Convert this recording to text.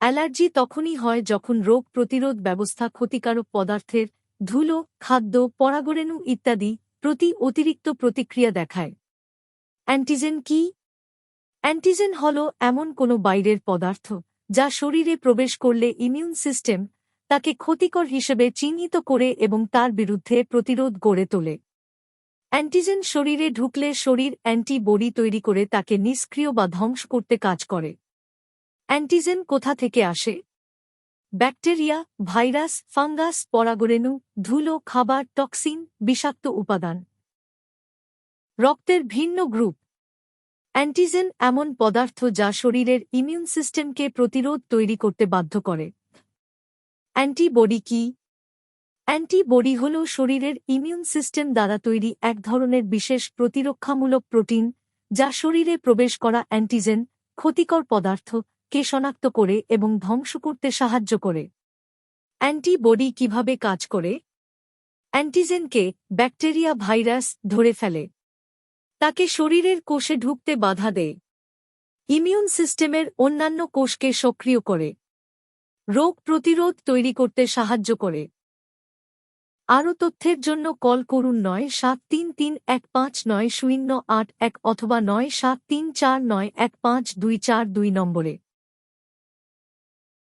Allergy তখনই হয় যখন রোগ প্রতিরোধ ব্যবস্থা ক্ষতিকারক পদার্থের ধুলো, খাদ্য, পরাগরেণু ইত্যাদি প্রতি অতিরিক্ত প্রতিক্রিয়া দেখায়। অ্যান্টিজেন কি? অ্যান্টিজেন হল এমন কোনো বাইরের পদার্থ যা শরীরে প্রবেশ করলে ইমিউন সিস্টেম তাকে ক্ষতিকর হিসেবে চিহ্নিত করে এবং তার বিরুদ্ধে প্রতিরোধ গড়ে তোলে। অ্যান্টিজেন শরীরে ঢুকলে শরীর অ্যান্টিবডি তৈরি করে তাকে নিষ্ক্রিয় বা ধ্বংস করতে কাজ করে। অ্যান্টিজেন কোথা থেকে আসে? ব্যাকটেরিয়া, ভাইরাস, ফাঙ্গাস, পরাগরেণু, ধুলো, খাবার, টক্সিন, বিষাক্ত উপাদান। রক্তের ভিন্ন গ্রুপ। অ্যান্টিজেন এমন পদার্থ যা শরীরের ইমিউন সিস্টেমকে প্রতিরোধ তৈরি করতে বাধ্য করে। অ্যান্টিবডি কি? অ্যান্টিবডি হল শরীরের ইমিউন সিস্টেম দ্বারা তৈরি এক ধরনের বিশেষ প্রতিরক্ষামূলক প্রোটিন যা শরীরে প্রবেশ করা অ্যান্টিজেন, ক্ষতিকর পদার্থকে শনাক্ত করে এবং ধ্বংস করতে সাহায্য করে। অ্যান্টিবডি কিভাবে কাজ করে? অ্যান্টিজেনকে ব্যাকটেরিয়া, ভাইরাস ধরে ফেলে, তাকে শরীরের কোষে ঢুকতে বাধা দেয়, ইমিউন সিস্টেমের অন্যান্য কোষকে সক্রিয় করে, রোগ প্রতিরোধ তৈরি করতে সাহায্য করে। আরও তথ্যের জন্য কল করুন ৯৭৩৩১৫৯০৮১ অথবা ৯৭৩৪৯১৫২৪২ নম্বরে।